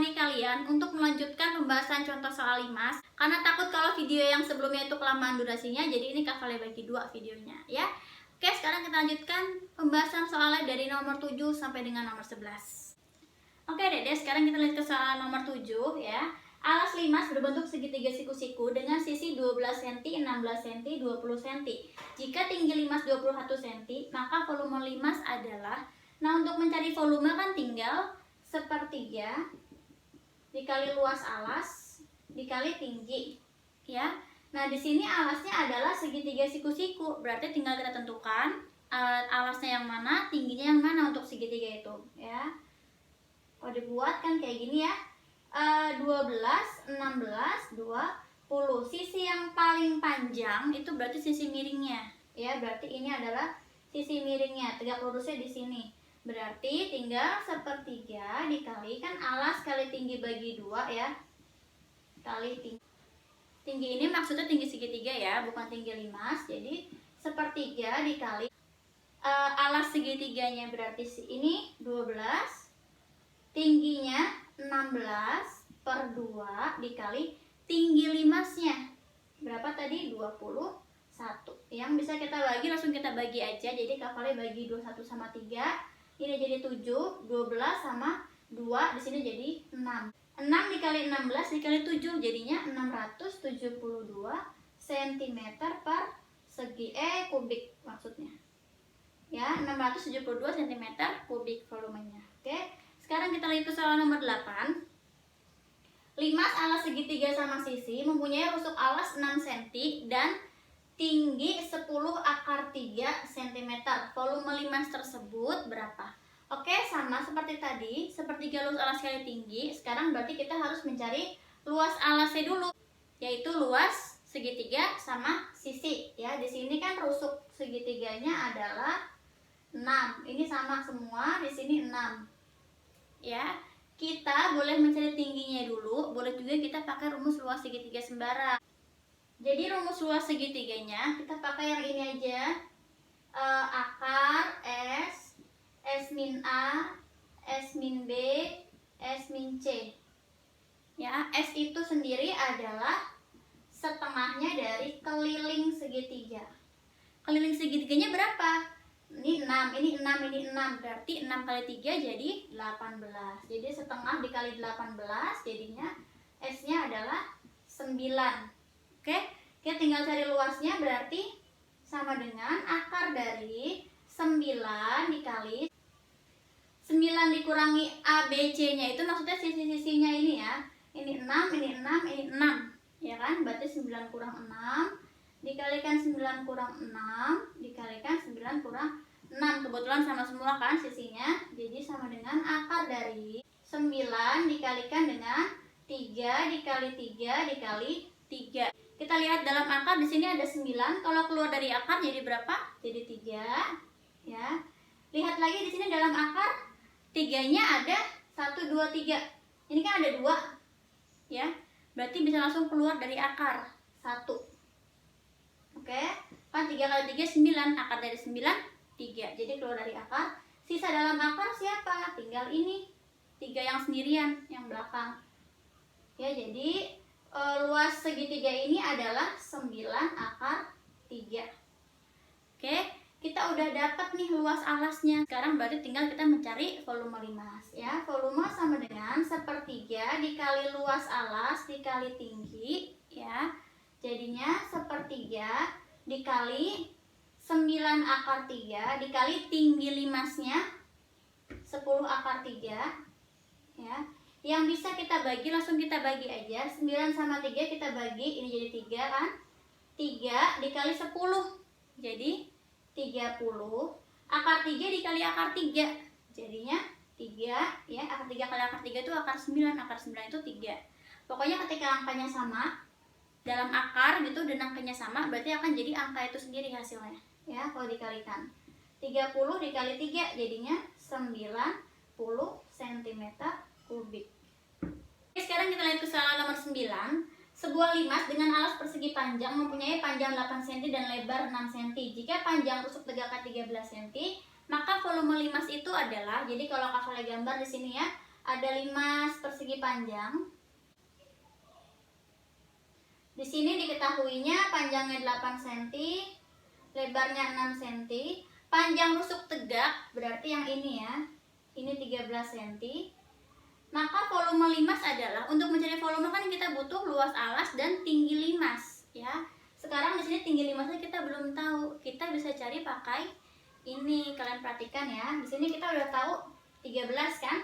menemani kalian untuk melanjutkan pembahasan contoh soal limas. Karena takut kalau video yang sebelumnya itu kelamaan durasinya, jadi ini Kak Vale bagi dua videonya ya. Oke, sekarang kita lanjutkan pembahasan soalnya dari nomor 7 sampai dengan nomor 11. Oke Dede, sekarang kita lihat ke soal nomor 7 ya. Alas limas berbentuk segitiga siku-siku dengan sisi 12 cm, 16 cm, 20 cm. Jika tinggi limas 21 cm, maka volume limas adalah, nah untuk mencari volume kan tinggal sepertiga dikali luas alas dikali tinggi ya. Nah di sini alasnya adalah segitiga siku-siku, berarti tinggal kita tentukan alasnya yang mana, tingginya yang mana untuk segitiga itu ya. Kalau dibuat kan kayak gini ya, 12, 16, 20. Sisi yang paling panjang itu berarti sisi miringnya ya, berarti ini adalah sisi miringnya, tegak lurusnya di sini. Berarti tinggal sepertiga dikalikan alas kali tinggi bagi 2 ya, kali tinggi. Tinggi ini maksudnya tinggi segitiga ya, bukan tinggi limas. Jadi sepertiga dikali alas segitiganya, berarti ini 12, tingginya 16 per 2 dikali tinggi limasnya berapa tadi? 21. Yang bisa kita bagi, langsung kita bagi aja. Jadi Kak Vale bagi 21 sama 3, ini jadi 7, 12 sama 2 di sini jadi 6. 6 dikali 16 dikali 7 jadinya 672 cm per segi kubik maksudnya ya, 672 cm kubik volumenya. Oke, sekarang kita lihat ke soal nomor 8. Limas alas segitiga sama sisi mempunyai rusuk alas 6 cm dan tinggi 10 akar 3 cm. Volume limas tersebut berapa? Oke, sama seperti tadi, sepertiga luas alas kali tinggi. Sekarang berarti kita harus mencari luas alasnya dulu, yaitu luas segitiga sama sisi ya. Di sini kan rusuk segitiganya adalah 6. Ini sama semua, di sini 6. Ya, kita boleh mencari tingginya dulu, boleh juga kita pakai rumus luas segitiga sembarang. Jadi rumus luas segitiganya kita pakai yang ini aja, akar S, S min A, S min B, S min C. Ya, S itu sendiri adalah setengahnya dari keliling segitiga. Keliling segitiganya berapa? Ini 6, ini 6, ini 6. Berarti 6 kali 3 jadi 18. Jadi setengah dikali 18 jadinya S-nya adalah 9. Oke, kita tinggal cari luasnya, berarti sama dengan akar dari 9 dikali 9 dikurangi A, B, C-nya, itu maksudnya sisi-sisinya ini ya. Ini 6, ini 6, ini 6. Ya kan? Berarti 9 kurang 6 dikalikan 9 kurang 6 dikalikan 9 kurang 6. Kebetulan sama semua kan sisinya. Jadi sama dengan akar dari 9 dikalikan dengan 3 dikali 3 dikali 3. Kita lihat dalam akar di sini ada 9. Kalau keluar dari akar jadi berapa? Jadi 3 ya. Lihat lagi di sini dalam akar 3-nya ada 1, 2, 3. Ini kan ada 2 ya. Berarti bisa langsung keluar dari akar 1. Oke, kan 3 kali 3 9, akar dari 9 3. Jadi keluar dari akar. Sisa dalam akar siapa? Tinggal ini 3 yang sendirian, yang belakang. Ya, jadi luas segitiga ini adalah 9 akar 3. Oke, kita udah dapat nih luas alasnya. Sekarang berarti tinggal kita mencari volume limas ya. Volume sama dengan sepertiga dikali luas alas dikali tinggi ya. Jadinya sepertiga dikali 9 akar 3 dikali tinggi limasnya 10 akar 3 ya. Yang bisa kita bagi, langsung kita bagi aja. 9 sama 3 kita bagi, ini jadi 3 kan. 3 dikali 10 jadi 30. Akar 3 dikali akar 3 jadinya 3 ya. Akar 3 kali akar 3 itu akar 9. Akar 9 itu 3. Pokoknya ketika angkanya sama dalam akar gitu dan angkanya sama, berarti akan jadi angka itu sendiri hasilnya ya. Kalau dikalikan 30 dikali 3 jadinya 90 cm kubik. Oke, sekarang kita lihat ke soal nomor 9. Sebuah limas dengan alas persegi panjang mempunyai panjang 8 cm dan lebar 6 cm. Jika panjang rusuk tegakkan 13 cm, maka volume limas itu adalah, jadi kalau Kak Vale gambar di sini ya, ada limas persegi panjang. Di sini diketahuinya panjangnya 8 cm, lebarnya 6 cm, panjang rusuk tegak berarti yang ini ya, ini 13 cm. Maka volume limas adalah, untuk mencari volume kan kita butuh luas alas dan tinggi limas ya. Sekarang di sini tinggi limasnya kita belum tahu. Kita bisa cari pakai ini, kalian perhatikan ya. Di sini kita udah tahu 13 kan?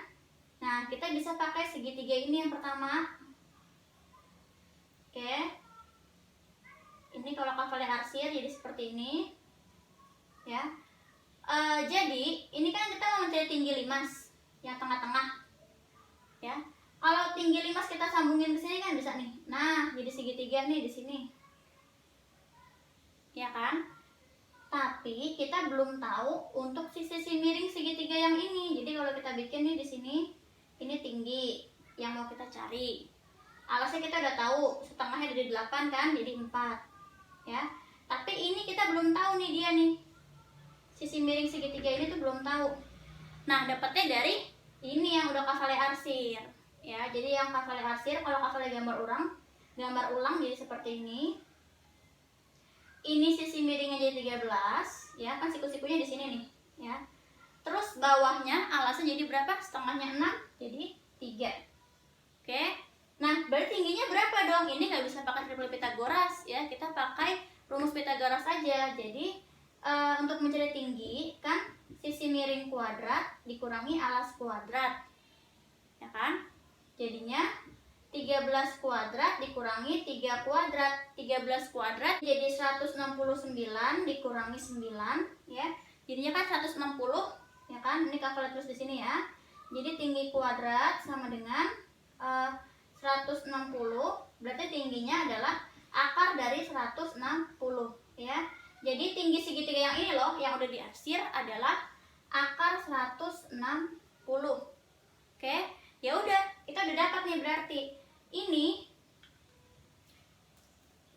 Nah, kita bisa pakai segitiga ini yang pertama. Oke. Ini kalau kavaler arsir jadi seperti ini. Ya. Jadi, ini kan kita mau mencari tinggi limas yang tengah-tengah. Ya. Kalau tinggi limas kita sambungin ke sini kan bisa nih. Nah, jadi segitiga nih di sini. Ya kan? Tapi kita belum tahu untuk sisi miring segitiga yang ini. Jadi kalau kita bikin nih di sini, ini tinggi yang mau kita cari. Alasnya kita udah tahu, setengahnya dari 8 kan, jadi 4. Ya. Tapi ini kita belum tahu nih dia nih. Sisi miring segitiga ini tuh belum tahu. Nah, dapatnya dari ini yang udah kavaler arsir. Ya, jadi yang kavaler arsir, kalau kavaler gambar ulang jadi seperti ini. Ini sisi miringnya jadi 13, ya kan, siku-sikunya di sini nih, ya. Terus bawahnya alasnya jadi berapa? Setengahnya 6, jadi 3. Oke. Nah, berarti tingginya berapa dong? Ini nggak bisa pakai triple Pythagoras ya, kita pakai rumus Pythagoras saja. Jadi untuk mencari tinggi kan sisi miring kuadrat dikurangi alas kuadrat, ya kan? Jadinya 13 kuadrat dikurangi 3 kuadrat. 13 kuadrat jadi 169 dikurangi 9 ya. Jadinya kan 160 ya kan? Ini kavaler terus di sini ya. Jadi tinggi kuadrat sama dengan 160, berarti tingginya adalah akar dari 160 ya. Jadi tinggi segitiga yang ini loh yang udah diarsir adalah akar 160. Oke, ya udah, kita udah dapat nih berarti. Ini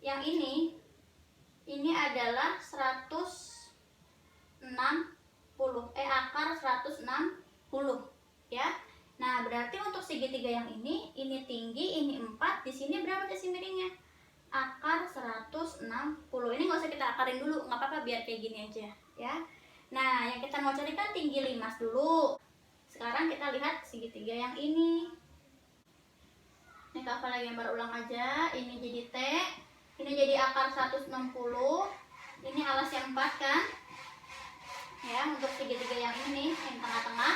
yang ini adalah 160 akar 160 ya. Nah, berarti untuk segitiga yang ini tinggi, ini 4, di sini berapa sisi miringnya? Akar 160. Ini nggak usah kita akarin dulu, nggak apa-apa, biar kayak gini aja ya. Nah, yang kita mau cari kan tinggi limas dulu. Sekarang kita lihat segitiga yang ini. Ini kavaler gambar ulang aja. Ini jadi T, ini jadi akar 160. Ini alas yang 4 kan? Ya, untuk segitiga yang ini, yang tengah-tengah.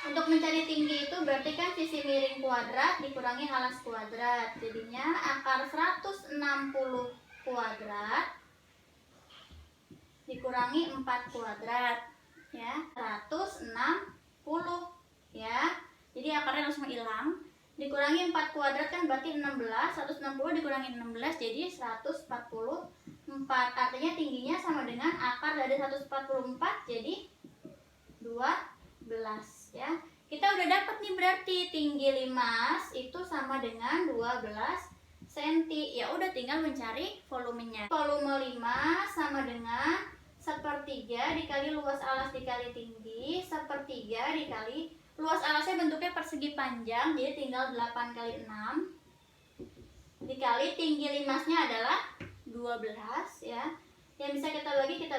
Untuk mencari tinggi itu berarti kan sisi miring kuadrat dikurangi alas kuadrat. Jadinya akar 160 kuadrat dikurangi 4 kuadrat ya, 160 ya. Jadi akarnya langsung hilang. Dikurangi 4 kuadrat kan berarti 16. 160 dikurangi 16 jadi 144. Artinya tingginya sama dengan akar dari 144 jadi 12 ya. Kita udah dapat nih berarti tinggi limas itu sama dengan 12 cm. Ya udah, tinggal mencari volumenya. Volume limas sama dengan 1/3 dikali luas alas dikali tinggi, 1/3 dikali luas alasnya bentuknya persegi panjang, jadi tinggal 8 kali 6 dikali tinggi limasnya adalah 12 ya. Yang bisa kita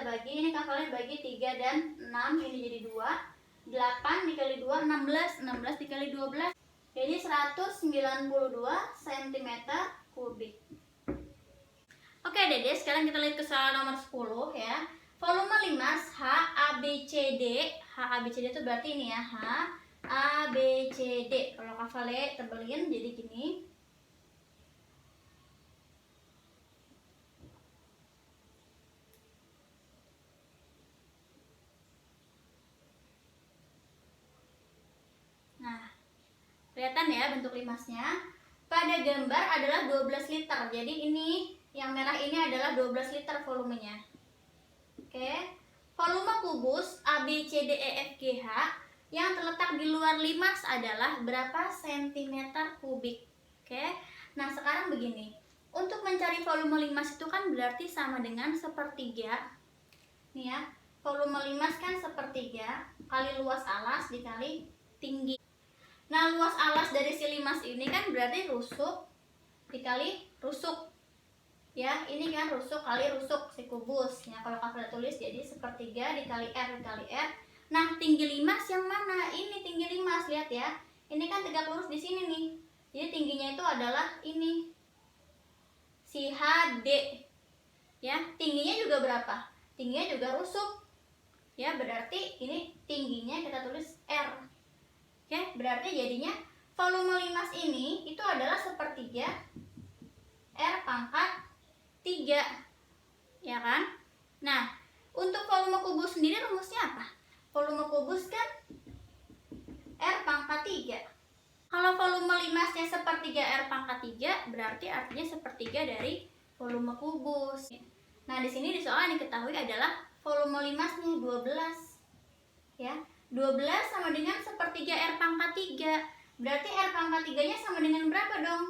bagi, ini kavaler bagi 3 dan 6, ini jadi 2. 8 dikali 2, 16 dikali 12 jadi 192 cm kubik. Oke Dede, sekarang kita lihat kesalahan nomor 10 ya. Volume limas HABCD itu berarti ini ya, HABCD. Kalau kavaler tebelin jadi gini. Nah, kelihatan ya bentuk limasnya. Pada gambar adalah 12 liter. Jadi ini yang merah ini adalah 12 liter volumenya. Oke. Volume kubus ABCDEFGH yang terletak di luar limas adalah berapa sentimeter kubik? Oke. Nah, sekarang begini. Untuk mencari volume limas itu kan berarti sama dengan 1/3. Nih ya. Volume limas kan 1/3 kali luas alas dikali tinggi. Nah, luas alas dari si limas ini kan berarti rusuk dikali rusuk. Ya, ini kan rusuk kali rusuk si kubus. Ya, kalau kakak tulis jadi 1/3 dikali R dikali R. Nah, tinggi limas yang mana? Ini tinggi limas, lihat ya. Ini kan tegak lurus di sini nih. Jadi tingginya itu adalah ini. Si HD. Ya, tingginya juga berapa? Tingginya juga rusuk. Ya, berarti ini tingginya kita tulis R. Oke, berarti jadinya volume limas ini itu adalah 1/3 R pangkat 3. Ya kan? Nah, untuk volume kubus sendiri rumusnya apa? Volume kubus kan R pangkat 3. Kalau volume limasnya 1/3 R pangkat 3, berarti artinya 1/3 dari volume kubus. Nah, di sini di soal yang diketahui adalah volume limasnya 12. Ya, 12 sama dengan 1/3 R pangkat 3. Berarti R pangkat 3-nya sama dengan berapa dong?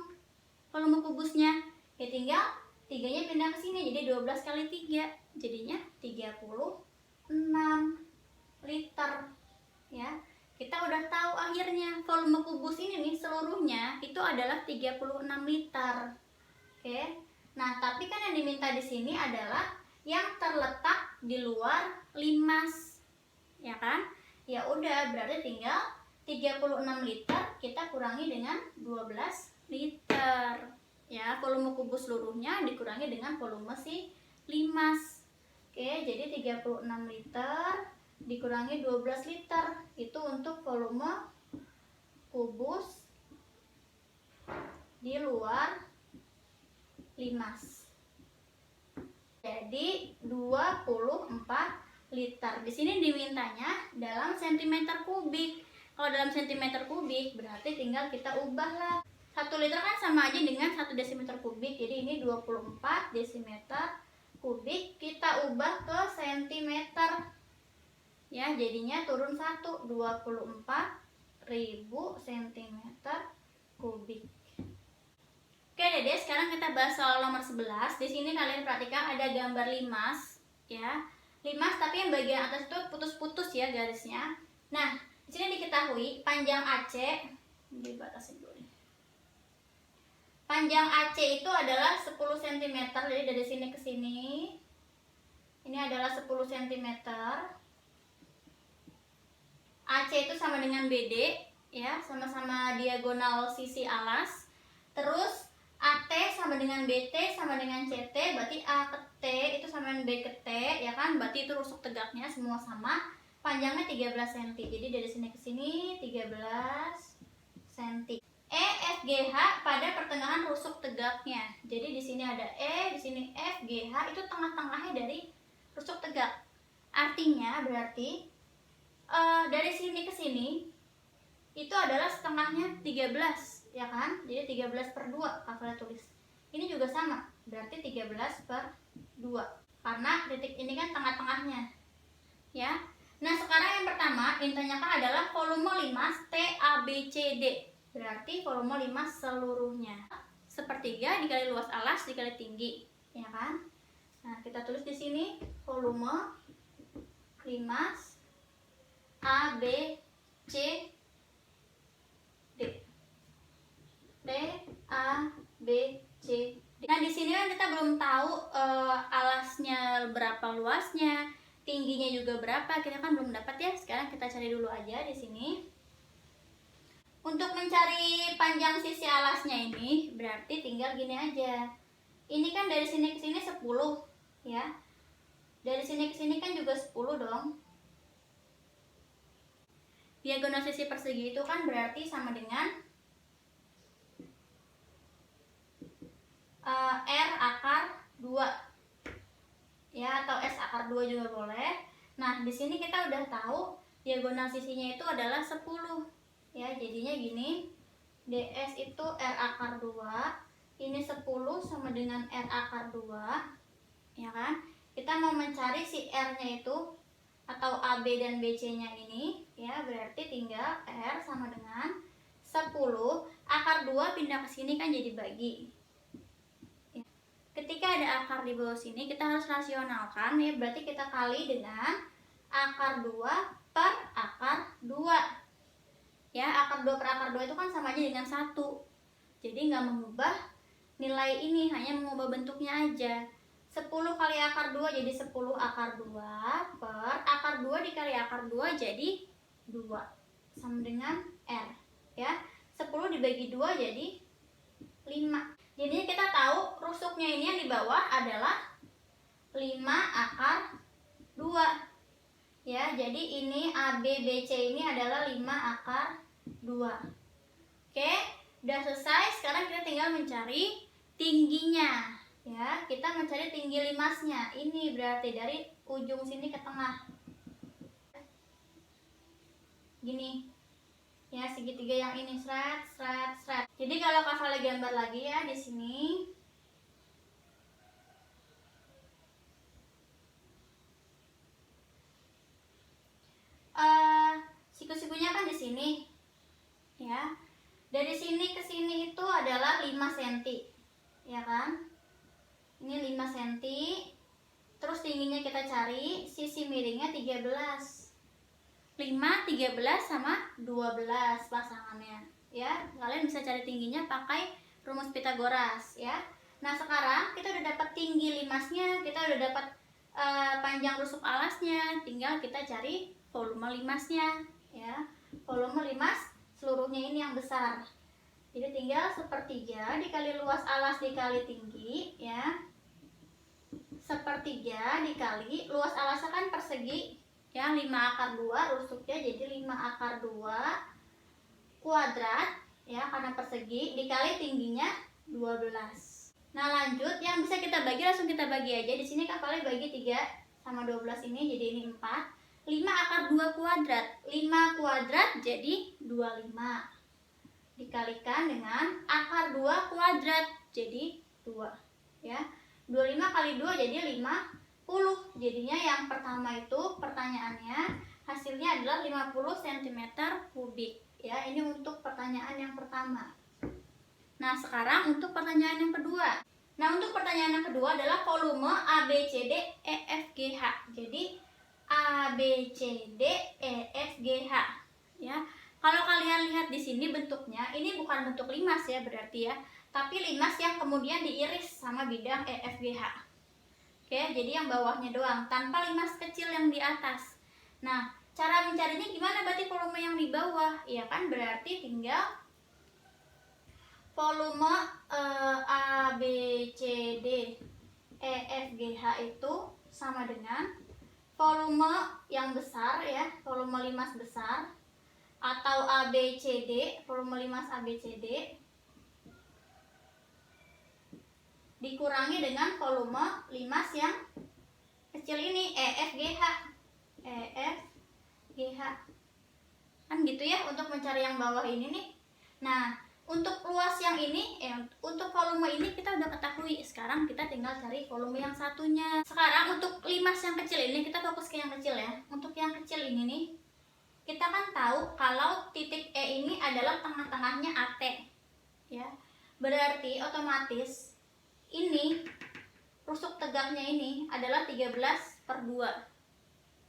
Volume kubusnya. Ya tinggal 3-nya pindah ke sini, jadi 12 kali 3. Jadinya 36 liter. Ya. Kita udah tahu akhirnya volume kubus ini nih seluruhnya itu adalah 36 liter. Oke. Nah, tapi kan yang diminta di sini adalah yang terletak di luar limas. Ya kan? Ya udah, berarti tinggal 36 liter kita kurangi dengan 12 liter. Ya, volume kubus seluruhnya dikurangi dengan volume si limas. Oke, jadi 36 liter dikurangi 12 liter. Itu untuk volume kubus di luar limas. Jadi 24 liter. Di sini dimintanya dalam sentimeter kubik. Kalau dalam sentimeter kubik berarti tinggal kita ubah lah. 1 liter kan sama aja dengan 1 desimeter kubik. Jadi ini 24 desimeter kubik, kita ubah ke sentimeter. Ya, jadinya turun 1, 24.000 cm3. Oke, Dede, sekarang kita bahas soal nomor 11. Di sini kalian perhatikan ada gambar limas, ya. Limas tapi yang bagian atas itu putus-putus ya garisnya. Nah, di sini diketahui panjang AC, dibatasin dulu nih. Panjang AC itu adalah 10 cm, jadi dari sini ke sini. Ini adalah 10 cm. AC itu sama dengan BD, ya, sama-sama diagonal sisi alas. Terus AT sama dengan BT sama dengan CT, berarti A ke T itu sama dengan B ke T, ya kan? Berarti itu rusuk tegaknya semua sama. Panjangnya 13 cm. Jadi dari sini ke sini 13 cm. EFGH pada pertengahan rusuk tegaknya. Jadi di sini ada E, di sini F, GH itu tengah-tengahnya dari rusuk tegak. Artinya berarti dari sini ke sini itu adalah setengahnya 13, ya kan? Jadi 13/2 kakak tulis. Ini juga sama, berarti 13/2 karena titik ini kan tengah-tengahnya, ya. Nah, sekarang yang pertama yang ditanyakan adalah volume limas TABCD. Berarti volume limas seluruhnya 1/3 dikali luas alas dikali tinggi, ya kan? Nah, kita tulis di sini volume limas A, B, C, D. D, A, B, C, D. Nah, di sini kan kita belum tahu alasnya berapa luasnya, tingginya juga berapa, kita kan belum dapat ya. Sekarang kita cari dulu aja di sini. Untuk mencari panjang sisi alasnya ini berarti tinggal gini aja. Ini kan dari sini ke sini 10, ya. Dari sini ke sini kan juga 10 dong. Diagonal sisi persegi itu kan berarti sama dengan R akar 2, ya, atau S akar 2 juga boleh. Nah, di sini kita udah tahu diagonal sisinya itu adalah 10, ya. Jadinya gini, DS itu R akar 2, ini 10 sama dengan R akar 2, ya kan? Kita mau mencari si R-nya itu atau AB dan BC-nya ini, ya, berarti tinggal R sama dengan 10 akar 2 pindah ke sini kan jadi bagi. Ya. Ketika ada akar di bawah sini kita harus rasionalkan, ya, berarti kita kali dengan akar 2 per akar 2. Ya, akar 2 per akar 2 itu kan sama aja dengan 1. Jadi nggak mengubah nilai ini, hanya mengubah bentuknya aja. 10 kali akar 2 jadi 10 akar 2 per akar 2 dikali akar 2 jadi 2. Sama dengan R. Ya, 10 dibagi 2 jadi 5. Jadinya kita tahu rusuknya ini yang di bawah adalah 5 akar 2. Ya, jadi ini A, B, B, C ini adalah 5 akar 2. Oke, udah selesai. Sekarang kita tinggal mencari tingginya. Ya, kita mencari tinggi limasnya. Ini berarti dari ujung sini ke tengah. Gini. Ya, segitiga yang ini, seret, seret, seret. Jadi kalau Kak Vale gambar lagi ya di sini. Siku-sikunya kan di sini. Ya. Dari sini ke sini itu adalah 5 cm. Ya kan? Ini 5 cm. Terus tingginya kita cari, sisi miringnya 13. 5, 13 sama 12 pasangannya. Ya, kalian bisa cari tingginya pakai rumus Pitagoras ya. Nah, sekarang kita udah dapat tinggi limasnya, kita udah dapat panjang rusuk alasnya, tinggal kita cari volume limasnya ya. Volume limas seluruhnya ini yang besar. Jadi tinggal 1/3 dikali luas alas dikali tinggi ya. 1/3 dikali luas alasnya kan persegi ya, 5 akar 2 rusuknya jadi 5 akar 2 kuadrat ya, karena persegi dikali tingginya 12. Nah, lanjut yang bisa kita bagi langsung kita bagi aja. Di sini Kak Vale bagi 3 sama 12 ini jadi ini 4. 5 akar 2 kuadrat. 5 kuadrat jadi 25. Dikalikan dengan akar 2 kuadrat jadi 2 ya. 25 kali 2 jadi 50. Jadinya yang pertama itu pertanyaannya hasilnya adalah 50 cm kubik ya. Ini untuk pertanyaan yang pertama. Nah, sekarang untuk pertanyaan yang kedua. Nah, untuk pertanyaan yang kedua adalah volume ABCD EFGH. Jadi ABCD EFGH ya. Kalau kalian lihat di sini bentuknya, ini bukan bentuk limas ya berarti ya, tapi limas yang kemudian diiris sama bidang EFGH. Oke, jadi yang bawahnya doang, tanpa limas kecil yang di atas. Nah, cara mencarinya gimana berarti volume yang di bawah? Ya kan, berarti tinggal volume ABCD EFGH itu sama dengan volume yang besar ya, volume limas besar atau ABCD, volume limas ABCD dikurangi dengan volume limas yang kecil ini EFGH. EFGH. Kan gitu ya untuk mencari yang bawah ini nih. Nah, untuk luas yang ini, untuk volume ini kita udah ketahui. Sekarang kita tinggal cari volume yang satunya. Sekarang untuk limas yang kecil ini kita fokus ke yang kecil ya. Untuk yang kecil ini nih, kita kan tahu kalau titik E ini adalah tengah-tengahnya AT. Ya. Berarti otomatis ini rusuk tegaknya ini adalah 13/2.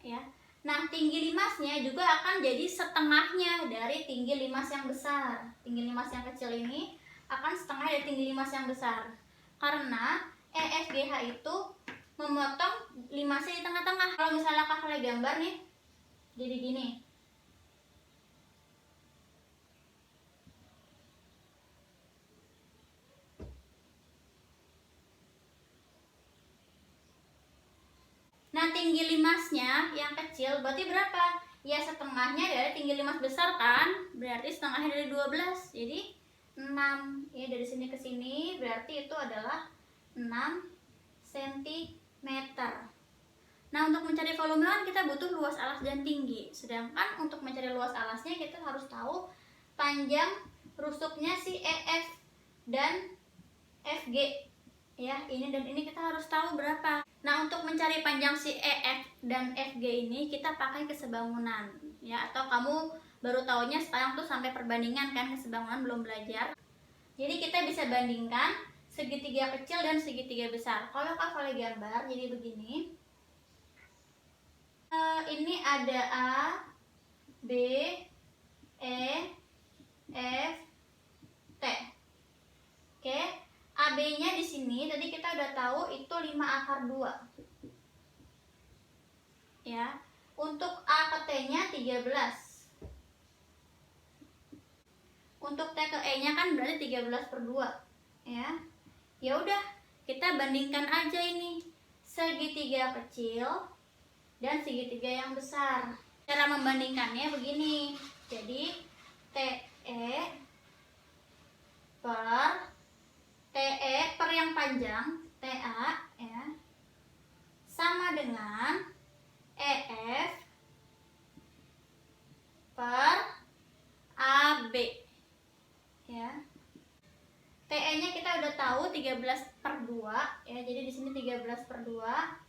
Ya. Nah, tinggi limasnya juga akan jadi setengahnya dari tinggi limas yang besar. Tinggi limas yang kecil ini akan setengah dari tinggi limas yang besar. Karena EFGH itu memotong limasnya di tengah-tengah. Kalau misalnya Kak Vale gambar nih, jadi gini. Nah, tinggi limasnya yang kecil berarti berapa? Ya, setengahnya dari tinggi limas besar kan? Berarti setengahnya dari 12. Jadi 6. Ya, dari sini ke sini berarti itu adalah 6 cm. Nah, untuk mencari volume kan kita butuh luas alas dan tinggi. Sedangkan untuk mencari luas alasnya kita harus tahu panjang rusuknya si EF dan FG. Ya, ini dan ini kita harus tahu berapa. Nah, untuk mencari panjang si EF dan FG ini kita pakai kesebangunan ya, atau kamu baru taunya sekarang tuh sampai perbandingan kan, kesebangunan belum belajar. Jadi kita bisa bandingkan segitiga kecil dan segitiga besar. Kalau Kak Vale gambar jadi begini. Ini ada A, B, E, F, T. Oke, AB-nya di sini tadi kita udah tahu itu 5 / 2. Ya. Untuk A ke T-nya 13. Untuk T ke E-nya kan berarti 13/2. Ya. Ya udah, kita bandingkan aja ini segitiga kecil dan segitiga yang besar. Cara membandingkannya begini. Jadi TE per yang panjang TA ya sama dengan EF per AB ya. TE-nya kita udah tahu 13/2 ya. Jadi di sini 13/2.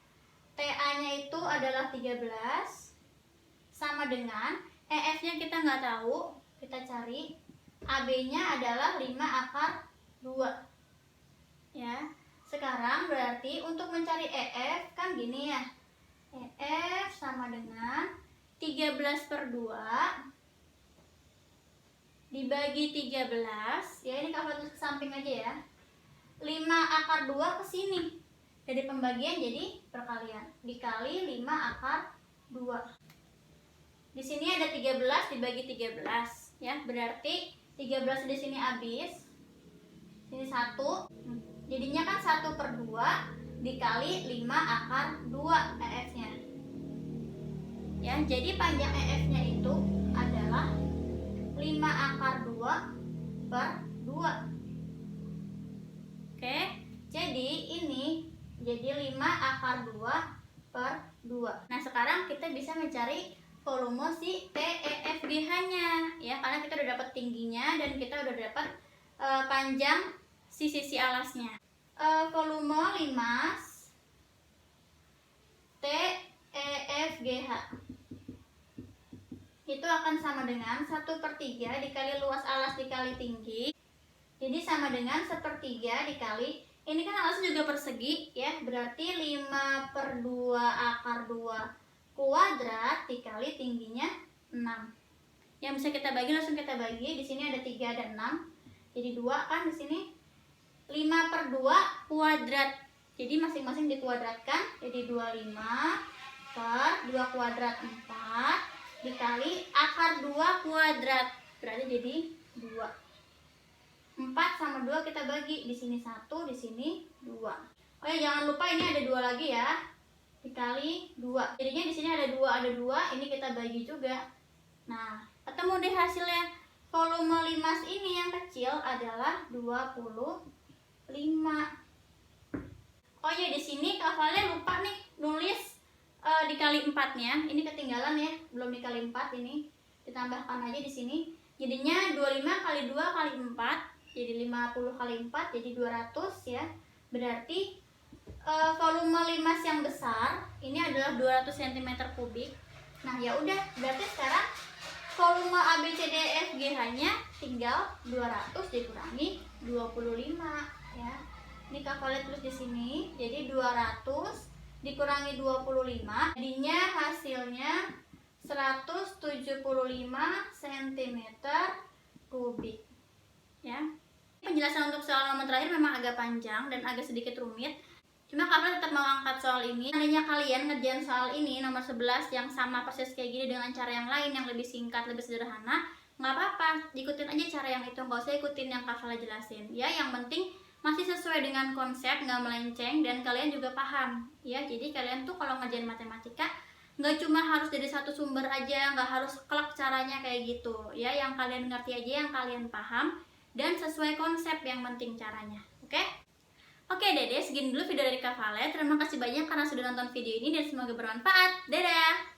TA-nya itu adalah 13 sama dengan EF-nya kita nggak tahu, kita cari. AB-nya adalah 5/2. Ya. Sekarang berarti untuk mencari EF kan gini ya. EF sama dengan 13/2 dibagi 13, ya ini kalau ke samping aja ya. 5/2 ke sini. Dari pembagian jadi perkalian. Dikali 5/2. Di sini ada 13 dibagi 13, ya. Berarti 13 di sini habis. Sini 1. Jadinya kan 1/2 dikali 5/2 EF-nya. Ya, jadi panjang EF-nya itu adalah 5/2/2. Oke, jadi ini jadi 5/2/2. Nah, sekarang kita bisa mencari volume si TEFGH-nya ya, karena kita udah dapat tingginya dan kita udah dapat panjang si sisi alasnya. Volume limas TEFGH itu akan sama dengan 1/3 dikali luas alas dikali tinggi. Jadi sama dengan 1/3 dikali, ini kan alasnya juga persegi ya, berarti 5/2 kuadrat dikali tingginya 6. Yang bisa kita bagi langsung kita bagi. Di sini ada 3 dan 6. Jadi 2 kan di sini 5/2 kuadrat. Jadi masing-masing dikuadratkan. Jadi 25 per 2 kuadrat 4 dikali akar 2 kuadrat. Berarti jadi 2. 4 sama 2 kita bagi. Di sini 1, di sini 2. Oh ya, jangan lupa ini ada 2 lagi ya. Dikali 2. Jadinya di sini ada 2, ini kita bagi juga. Nah, ketemu deh hasilnya. Volume limas ini yang kecil adalah 25. Oh ya, di sini Kak Vale lupa nih nulis dikali 4-nya. Ini ketinggalan ya, belum dikali 4 ini. Ditambahkan aja di sini. Jadinya 25 kali 2 kali 4. Jadi 50 kali 4 jadi 200 ya. Berarti volume limas yang besar ini adalah 200 cm3. Nah, ya udah, berarti sekarang volume ABCDEFGH-nya tinggal 200 dikurangi 25 ya. Ini Kak Vale tulis di sini. Jadi 200 dikurangi 25 jadinya hasilnya 175 cm3 ya. Penjelasan untuk soal nomor terakhir memang agak panjang dan agak sedikit rumit, cuma Kak Vale tetap mau angkat soal ini. Seandainya kalian ngerjain soal ini nomor 11 yang sama persis kayak gini dengan cara yang lain yang lebih singkat, lebih sederhana, nggak apa-apa, ikutin aja cara yang itu, nggak usah ikutin yang Kak Vale jelasin ya. Yang penting masih sesuai dengan konsep, nggak melenceng, dan kalian juga paham ya. Jadi kalian tuh kalau ngerjain matematika nggak cuma harus dari satu sumber aja, nggak harus kelak caranya kayak gitu ya. Yang kalian ngerti aja, yang kalian paham, dan sesuai konsep, yang penting caranya. Oke Dede, segini dulu video dari Kak Vale. Terima kasih banyak karena sudah nonton video ini dan semoga bermanfaat. Dadah!